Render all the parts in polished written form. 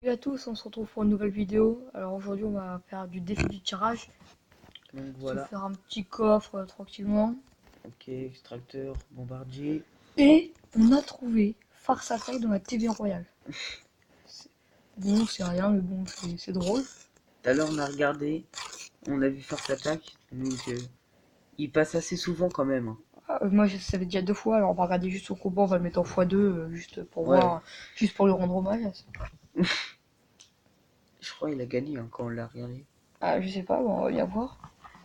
Salut à tous, on se retrouve pour une nouvelle vidéo. Alors aujourd'hui on va faire du défi du tirage. Donc Se voilà, faire un petit coffre tranquillement. ok, extracteur, bombardier. Et on a trouvé Farce Attack dans la TV Royale. Bon c'est rien mais bon c'est drôle. Tout à l'heure on a regardé, on a vu Force Attack, donc il passe assez souvent quand même, hein. Moi je savais déjà 2 fois, alors on va regarder juste au combat, on va le mettre en x2 juste pour Ouais, voir, juste pour lui rendre hommage. je crois qu'il a gagné hein, quand on l'a regardé, Ah je sais pas, bon, on va bien voir.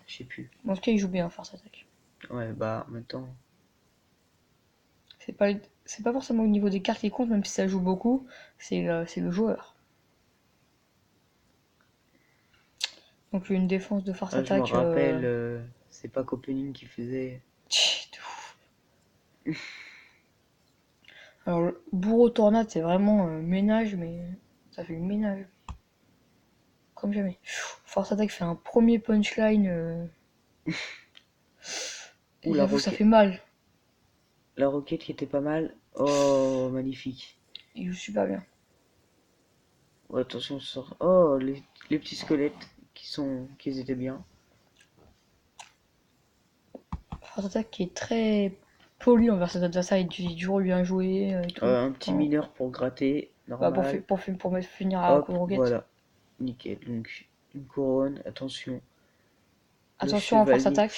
je sais plus. En tout cas il joue bien Farce Attack. Ouais, bah en même temps, C'est pas, c'est pas forcément au niveau des cartes qui compte, même si ça joue beaucoup, c'est le joueur. Donc une défense de Farce je me Attack. rappelle, c'est pas Copening qui faisait. Alors, Bourreau Tornade, c'est vraiment ménage, mais ça fait le ménage. Comme jamais. Force Attack fait un premier punchline. Ou Et j'avoue, ça fait mal. la roquette qui était pas mal. Oh, magnifique. Il joue super bien. Ouais, attention, sort. Oh, les petits squelettes qui étaient bien. Force Attack qui est très poli envers ses adversaires. Il dit toujours bien joué et tout. Un petit mineur pour gratter, Bah, normal. pour me finir à coup Hop, de roquette. voilà. Nickel. Donc, une couronne. Attention. Le Attention en Force chevalier. Attack.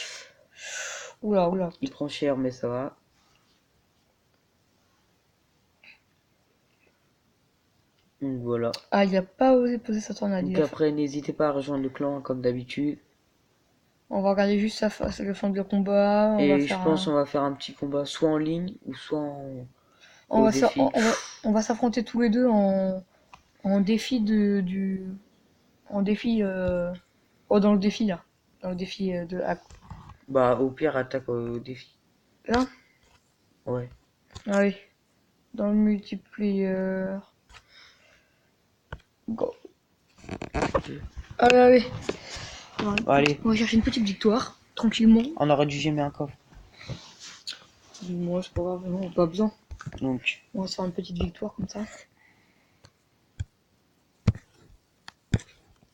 Oula, oula. Il prend cher, mais ça va. Donc, voilà. Ah, il a pas osé poser sa tornade. Donc, après, n'hésitez pas à rejoindre le clan, comme d'habitude. On va regarder juste le fin de combat. On va Et je faire pense un. on va faire un petit combat, soit en ligne, ou soit On au va, défi. on va s'affronter tous les deux en défi en défi oh dans le défi là, dans le défi Bah, au pire, attaque au défi. là. Ouais. Ah oui, dans le multiplayer. Go. Allez, allez. Bon, allez. On va chercher une petite victoire tranquillement. On aurait dû gemmer un coffre. Moi c'est pas grave, non, pas besoin. Donc, On va se faire une petite victoire comme ça.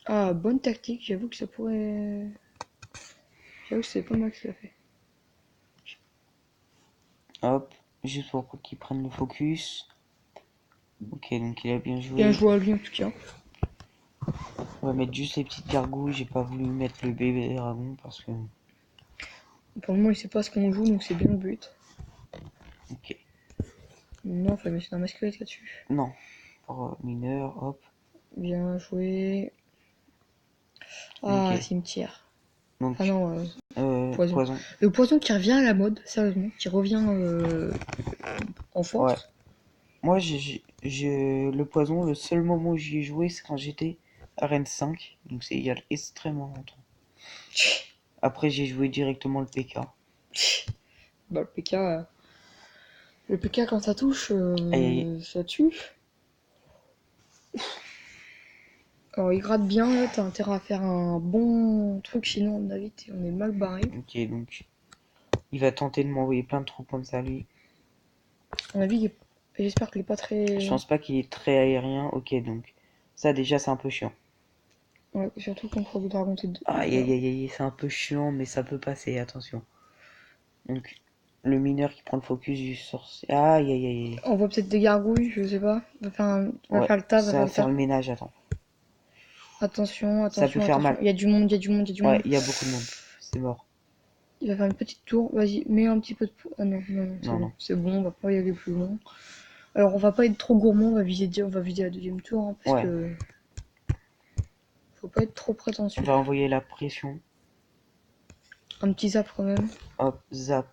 Ah, bonne tactique, j'avoue que ça pourrait. J'avoue que c'est pas mal que ça fait. hop. Juste pour qu'il prenne le focus. Ok, donc il a bien Bien joué. joué à lui en tout cas. On va mettre juste les petites gargouilles. J'ai pas voulu mettre le bébé dragon parce que. Pour le moment il sait pas ce qu'on joue donc c'est bien le but. Ok. Non, faut mettre un masquelette là-dessus. Non. Pour mineur, hop. Bien joué. Ah, Ok. cimetière. Ah Donc, non, poison. poison. Le poison qui revient à la mode, sérieusement, qui revient en Ouais. force. Moi, le poison, le seul moment où j'y ai joué, c'est quand j'étais à Rennes 5. Donc, c'est il y a extrêmement longtemps. Après, j'ai joué directement le PK. Bah, le PK quand ça touche, Et ça tue. Alors il gratte bien, là, t'as intérêt à faire un bon truc, sinon on a vite, on est mal barré. ok, donc il va tenter de m'envoyer plein de troupes comme ça, lui. À mon avis, j'espère qu'il est pas Je très. pense pas qu'il est très aérien. Ok, donc ça déjà, c'est un peu chiant. Ouais, surtout contre le dragon T2. Aïe aïe aïe aïe, c'est un peu chiant, mais ça peut passer, attention. Donc, le mineur qui prend le focus du sorcier. Aïe aïe aïe aïe. On voit peut-être des gargouilles, je sais pas. On va Ouais, faire le tas, on va ça faire va le faire tas. le ménage, attends. Attention, Ça peut attention, faire attention. mal. Il y a du monde, il y a du monde, il y a du Ouais, monde. il y a beaucoup de monde. C'est mort. Il va faire une petite tour. Vas-y, mets un petit peu de. Ah non, non, non, c'est Non, bon. non. C'est bon, on va pas y aller plus loin. Alors, on va pas être trop gourmand, on va viser la deuxième tour, hein, parce Ouais, que. Faut pas être trop on prétentieux. va envoyer la pression. Un petit zap quand même. Hop, zap.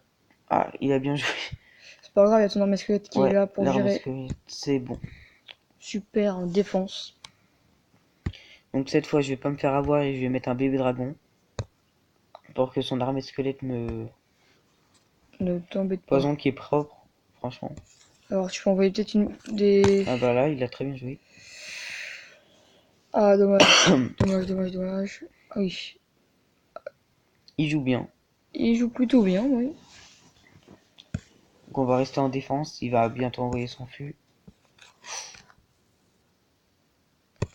Ah, il a bien joué. C'est pas grave, il y a ton arme squelette qui est Ouais, là pour l'arme gérer. squelette, c'est bon. Super en défense. Donc cette fois, je vais pas me faire avoir et je vais mettre un bébé dragon. Pour que son armée squelette me... Ne t'embête pas. Poison qui est propre, franchement. Alors, tu peux envoyer peut-être des. Ah bah là, il a très bien joué. Ah, dommage. Dommage, dommage, dommage. Ah oui. Il joue bien. Il joue plutôt bien, oui. Donc on va rester en défense. Il va bientôt envoyer son fût.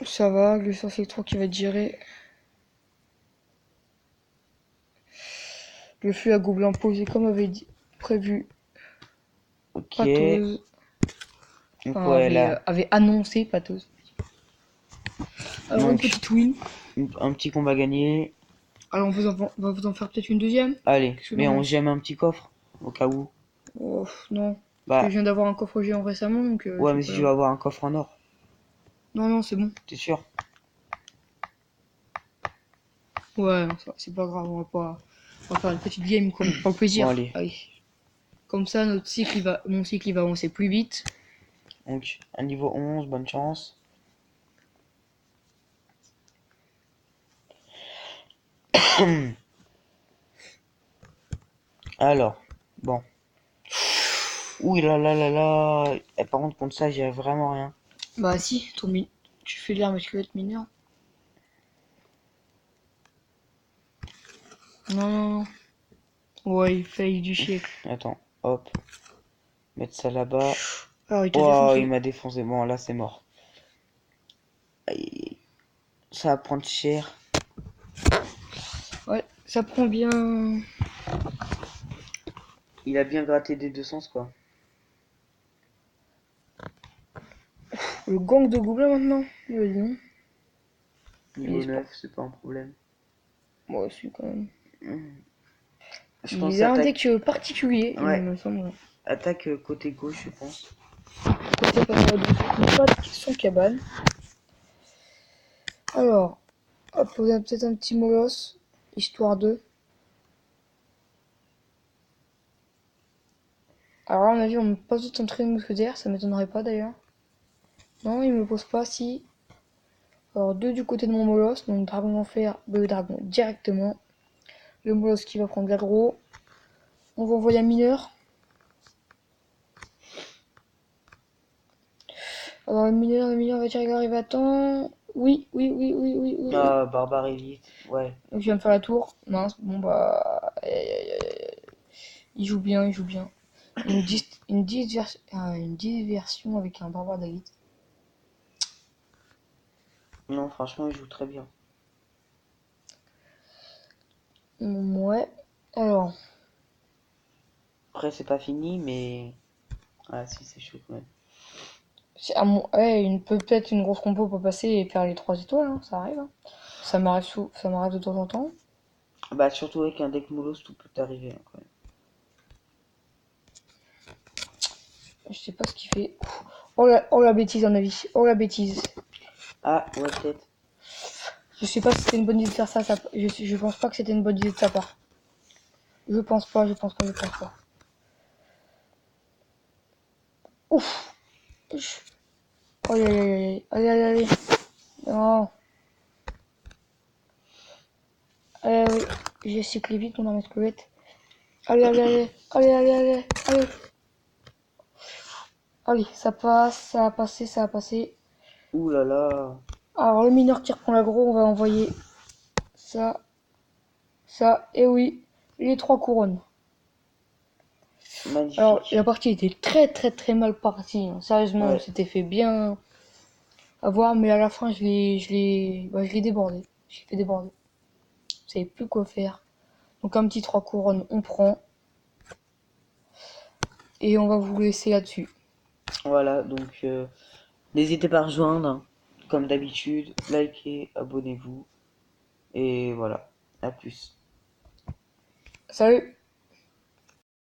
Ça va, le sens électro qui va être géré. Le flux à gobelins posé comme avait dit, prévu. Ok. Pâteuse. Donc Enfin, ouais, là. avait annoncé Pâteuse. Alors, une Donc, petite win. un petit combat gagné. Alors, on va vous en faire peut-être une deuxième. Allez, Qu'est-ce que mais t'en on penses? gemme un petit coffre, au cas où. Oh, non. Parce que je Bah, viens d'avoir un coffre géant récemment, donc ouais, j'ai mais pas si tu l'air. vas avoir un coffre en or, Non, non, c'est bon. t'es sûr? Ouais, non, c'est pas grave, on va faire une petite game comme pour le Bon, plaisir. allez. Allez. Comme ça, mon cycle il va avancer plus vite. Donc, un niveau 11, bonne chance. Alors, bon. Ouh là là là là. Et par contre, contre ça, j'ai vraiment rien. Bah si, tu fais l'air musculette mineur. Non, non, non. Ouais, il faillit du siècle. Attends, hop. Mettre ça là-bas. Alors, il t'a Oh, il défoncé. m'a défoncé. Bon, là, c'est mort. Aïe, aïe, aïe. Ça va prendre cher. Ouais, ça prend bien. Il a bien gratté des deux sens, quoi. Le gang de gobelins maintenant. Vas-y, non. Il Niveau est pas. 9, c'est pas un problème. Moi aussi, quand même. Je pense Il a un attaque. deck particulier, il Ouais, me semble. attaque côté gauche, je pense. Côté pas de son cabane. Alors, hop, on a peut-être un petit molosse, histoire de. Alors, à mon avis, on me pose tout entrée de mousquetaire, ça m'étonnerait pas d'ailleurs. Non, il me pose pas, si. Alors, deux du côté de mon molosse, donc dragon d'enfer, le dragon directement. Le molosse qui va prendre l'aggro. On va envoyer un mineur. Alors, le mineur va dire qu'il arrive à temps. Oui, oui, oui, oui, oui, oui, oui. Ah, barbare élite. Ouais. Donc, je viens de faire la tour. Mince, bon bah. Il joue bien, il joue bien. Une diversion avec un barbare d'élite. Non, franchement, il joue très bien. Ouais. Alors, Après, c'est pas fini, mais. Ah, si, c'est chaud quand même. ouais, peut-être une grosse compo peut passer et faire les 3 étoiles, hein, ça arrive. Hein. Ça m'arrive de temps en temps. Bah, surtout avec un deck Moulos, tout peut arriver, hein, quand même. Je sais pas ce qu'il fait. Oh la bêtise, en avis. Oh la bêtise. Ah, ouais, peut-être. Je sais pas si c'était une bonne idée de faire ça. Je pense pas que c'était une bonne idée de sa part. Je pense pas, je pense pas, je pense pas. Ouf. Aïe, aïe, aïe, aïe. Allez, allez, allez. Non. Allez, oui. J'ai cyclé vite, mon armée squelette. Allez, allez, allez. Allez, allez, allez. Allez. Allez, ça passe, ça a passé, ça a passé. Ouh là là. Alors, le mineur qui reprend l'aggro, on va envoyer ça, ça, et oui, les 3 couronnes. Alors, la Magnifique. partie était très, très, très mal partie. Hein. Sérieusement, on Ouais. s'était fait bien avoir, mais à la fin, je l'ai débordé. J'ai fait déborder. Je savais plus quoi faire. Donc, un petit 3 couronnes, on prend. Et on va vous laisser là-dessus. Voilà, donc n'hésitez pas à rejoindre, hein, comme d'habitude. Likez, abonnez-vous. Et voilà. À plus. Salut!